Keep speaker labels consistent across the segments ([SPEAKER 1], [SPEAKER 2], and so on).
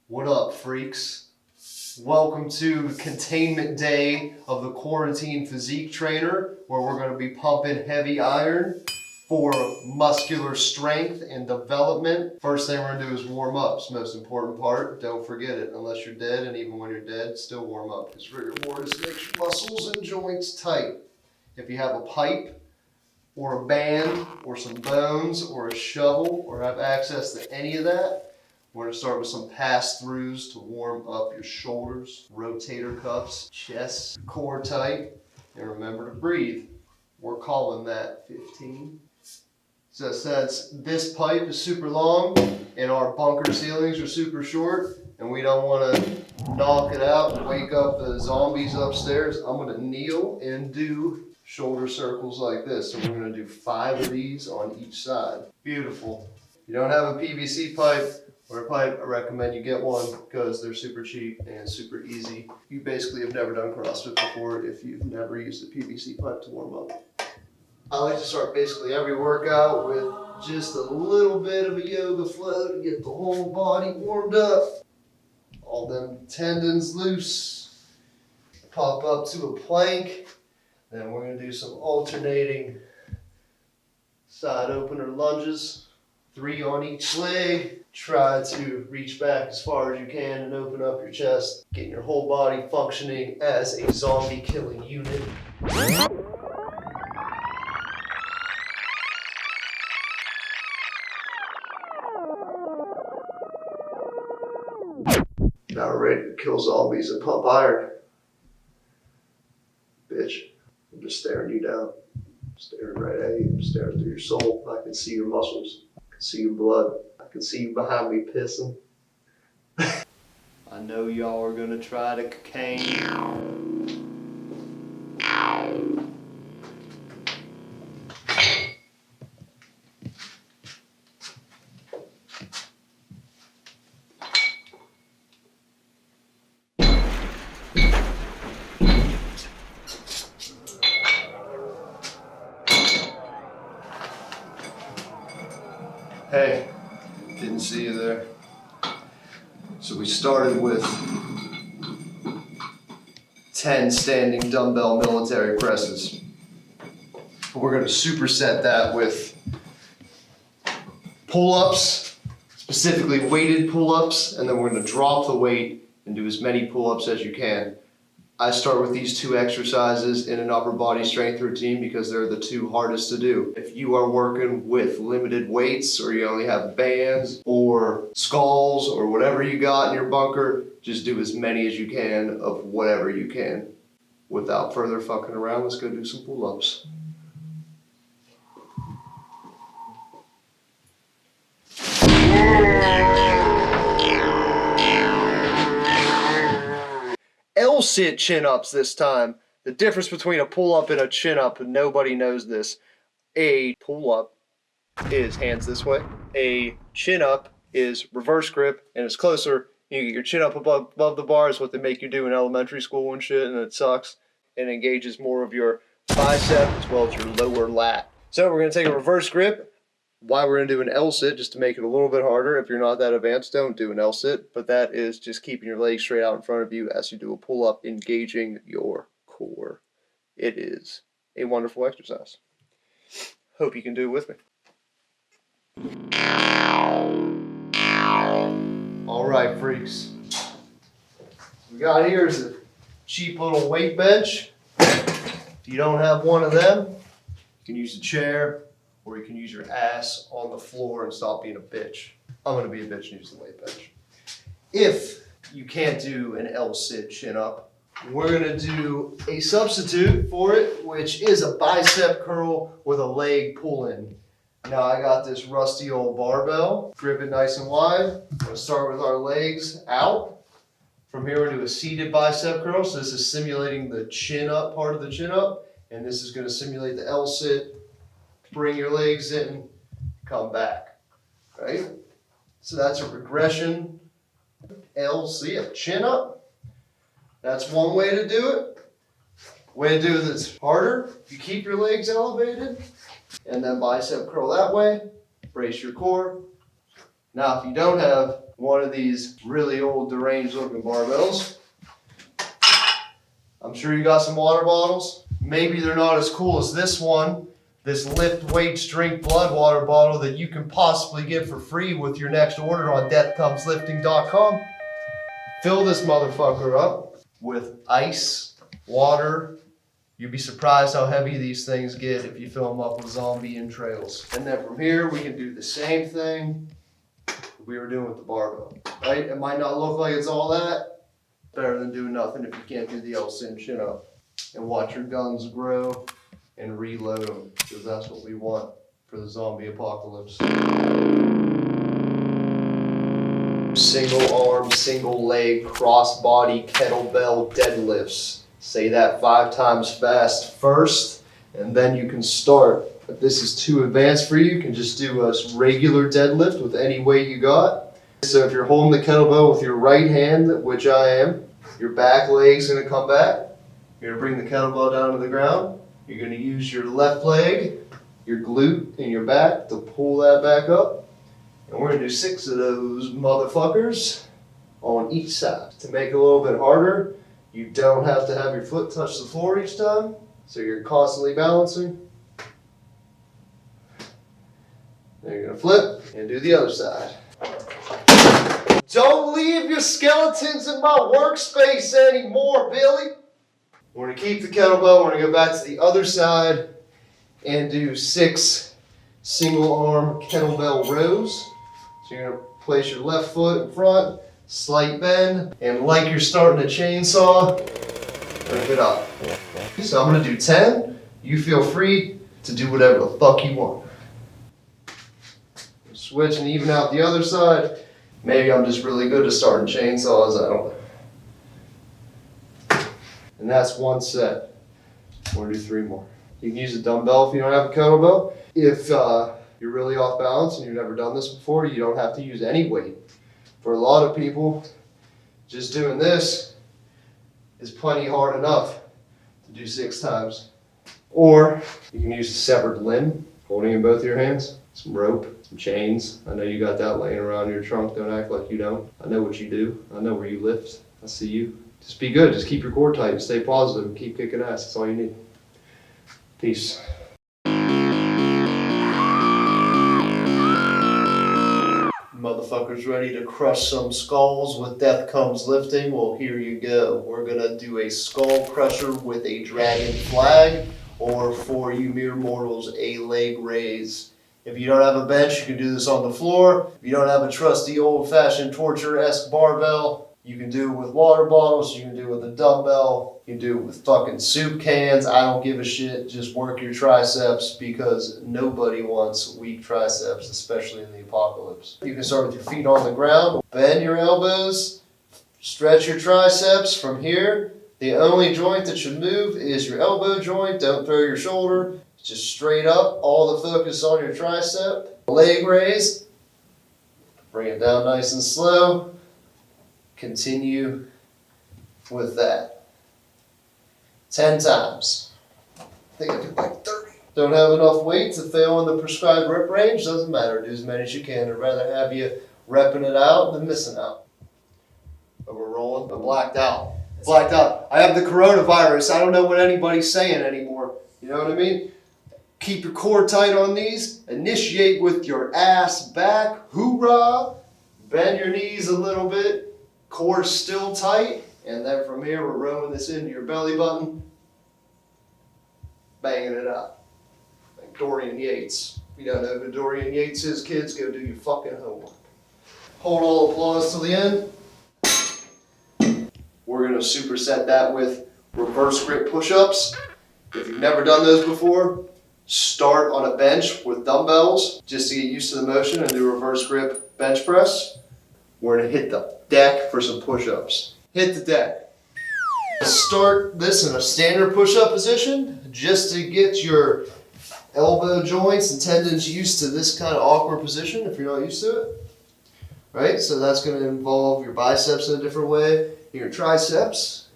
[SPEAKER 1] What up, freaks? Welcome to containment day of the quarantine physique trainer, where we're going to be pumping heavy iron for muscular strength and development. First thing we're going to do is warm up. It's the most important part. Don't forget it. Unless you're dead, and even when you're dead, still warm up. Because rigor mortis makes your muscles and joints tight. If you have a pipe or a band or some bones or a shovel or have access to any of that, we're going to start with some pass-throughs to warm up your shoulders, rotator cuffs, chest, core tight, and remember to breathe. We're calling that 15. So since this pipe is super long and our bunker ceilings are super short and we don't want to knock it out and wake up the zombies upstairs, I'm going to kneel and do shoulder circles like this. So we're going to do 5 of these on each side. Beautiful. If you don't have a PVC pipe, or a pipe, I recommend you get one because they're super cheap and super easy. You basically have never done CrossFit before if you've never used a PVC pipe to warm up. I like to start basically every workout with just a little bit of a yoga flow to get the whole body warmed up. All them tendons loose. Pop up to a plank. Then we're going to do some alternating side opener lunges. 3 on each leg. Try to reach back as far as you can and open up your chest, getting your whole body functioning as a zombie killing unit. Now we're ready to kill zombies and pump iron. Bitch, I'm just staring you down. Staring right at you, staring through your soul. I can see your muscles. I can see your blood. I can see you behind me pissing. I know y'all are gonna try to cocaine. Hey, didn't see you there. So we started with 10 standing dumbbell military presses. We're going to superset that with pull-ups, specifically weighted pull-ups, and then we're going to drop the weight and do as many pull-ups as you can. I start with these 2 exercises in an upper body strength routine because they're the 2 hardest to do. If you are working with limited weights or you only have bands or skulls or whatever you got in your bunker, just do as many as you can of whatever you can. Without further fucking around, let's go do some pull-ups. L-sit chin-ups this time. The difference between a pull-up and a chin-up, nobody knows this. A pull-up is hands this way. A chin-up is reverse grip, and it's closer. You get your chin up above the bar is what they make you do in elementary school and shit, and it sucks. It engages more of your bicep as well as your lower lat. So we're going to take a reverse grip. Why we're going to do an L-sit, just to make it a little bit harder. If you're not that advanced, don't do an L-sit, but that is just keeping your legs straight out in front of you as you do a pull-up, engaging your core. It is a wonderful exercise. Hope you can do it with me. All right, freaks. What we got here is a cheap little weight bench. If you don't have one of them, you can use a chair, or you can use your ass on the floor and stop being a bitch. I'm gonna be a bitch and use the weight bench. If you can't do an L-sit chin up, we're gonna do a substitute for it, which is a bicep curl with a leg pull in. Now I got this rusty old barbell, grip it nice and wide. I'm gonna start with our legs out. From here we're gonna do a seated bicep curl. So this is simulating the chin up part of the chin up, and this is gonna simulate the L-sit. Bring your legs in, come back, right? So that's a regression. L-sit, a chin up. That's one way to do it. Way to do it that's harder. You keep your legs elevated, and then bicep curl that way. Brace your core. Now, if you don't have one of these really old deranged looking barbells, I'm sure you got some water bottles. Maybe they're not as cool as this one, this Lift Weights Drink Blood water bottle that you can possibly get for free with your next order on deathcomeslifting.com. Fill this motherfucker up with ice, water. You'd be surprised how heavy these things get if you fill them up with zombie entrails. And then from here, we can do the same thing we were doing with the barbell, right? It might not look like it's all that. Better than doing nothing if you can't do the L-sit chin up. And watch your guns grow and reload them, because that's what we want for the zombie apocalypse. Single arm, single leg, cross body, kettlebell deadlifts. Say that 5 times fast first, and then you can start. If this is too advanced for you, you can just do a regular deadlift with any weight you got. So if you're holding the kettlebell with your right hand, which I am, your back leg's gonna come back. You're gonna bring the kettlebell down to the ground. You're gonna use your left leg, your glute, and your back to pull that back up. And we're gonna do 6 of those motherfuckers on each side. To make it a little bit harder, you don't have to have your foot touch the floor each time, so you're constantly balancing. Then you're gonna flip and do the other side. Don't leave your skeletons in my workspace anymore, Billy. We're gonna keep the kettlebell, we're gonna go back to the other side and do 6 single arm kettlebell rows. So you're gonna place your left foot in front, slight bend, and like you're starting a chainsaw, rip it up. So I'm gonna do 10. You feel free to do whatever the fuck you want. Switch and even out the other side. Maybe I'm just really good at starting chainsaws, I don't know. And that's 1 set. We're gonna do 3 more. You can use a dumbbell if you don't have a kettlebell. If you're really off balance and you've never done this before, you don't have to use any weight. For a lot of people, just doing this is plenty hard enough to do 6 times. Or you can use a severed limb, holding in both your hands, some rope, some chains. I know you got that laying around in your trunk. Don't act like you don't. I know what you do. I know where you lift. I see you. Just be good. Just keep your core tight and stay positive and keep kicking ass. That's all you need. Peace. Motherfuckers ready to crush some skulls with Death Comes Lifting? Well, here you go. We're gonna do a skull crusher with a dragon flag, or for you mere mortals, a leg raise. If you don't have a bench, you can do this on the floor. If you don't have a trusty old-fashioned torture-esque barbell, you can do it with water bottles, you can do it with a dumbbell, you can do it with fucking soup cans. I don't give a shit. Just work your triceps, because nobody wants weak triceps, especially in the apocalypse. You can start with your feet on the ground, bend your elbows, stretch your triceps from here. The only joint that should move is your elbow joint. Don't throw your shoulder. Just straight up, all the focus on your tricep. Leg raise. Bring it down nice and slow. Continue with that. 10 times. I think I did like 30. Don't have enough weight to fail in the prescribed rep range? Doesn't matter. Do as many as you can. I'd rather have you repping it out than missing out. But we're rolling. I'm blacked out. Blacked out. I have the coronavirus. I don't know what anybody's saying anymore. You know what I mean? Keep your core tight on these. Initiate with your ass back. Hoorah! Bend your knees a little bit. Core still tight. And then from here, we're rowing this into your belly button. Banging it out. Like Dorian Yates. If you don't know who Dorian Yates is, kids, go do your fucking homework. Hold all applause till the end. We're going to superset that with reverse grip push-ups. If you've never done those before, start on a bench with dumbbells just to get used to the motion and do reverse grip bench press. We're going to hit the deck for some push-ups. Hit the deck. Start this in a standard push-up position just to get your elbow joints and tendons used to this kind of awkward position if you're not used to it. Right? So that's going to involve your biceps in a different way, your triceps,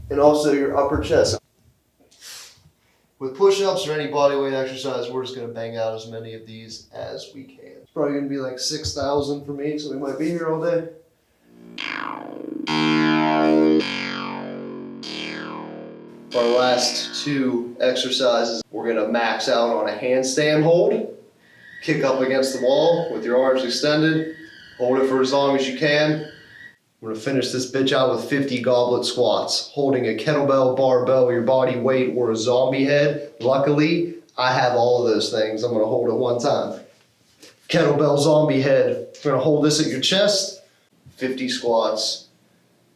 [SPEAKER 1] and also your upper chest. With push-ups or any bodyweight exercise, we're just going to bang out as many of these as we can. Probably gonna be like 6,000 for me, so we might be here all day. For our last 2 exercises, we're gonna max out on a handstand hold. Kick up against the wall with your arms extended. Hold it for as long as you can. We're gonna finish this bitch out with 50 goblet squats, holding a kettlebell, barbell, your body weight, or a zombie head. Luckily, I have all of those things. I'm gonna hold it one time. Kettlebell, zombie head. We're gonna hold this at your chest. 50 squats.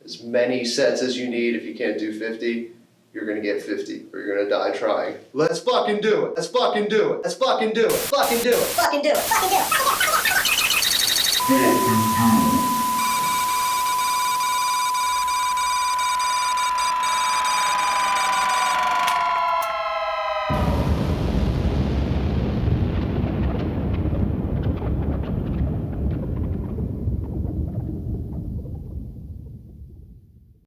[SPEAKER 1] As many sets as you need. If you can't do 50, you're gonna get 50, or you're gonna die trying. Let's fucking do it. Let's fucking do it. Let's fucking do it. Fucking do it.
[SPEAKER 2] Fucking do it. Fucking do it.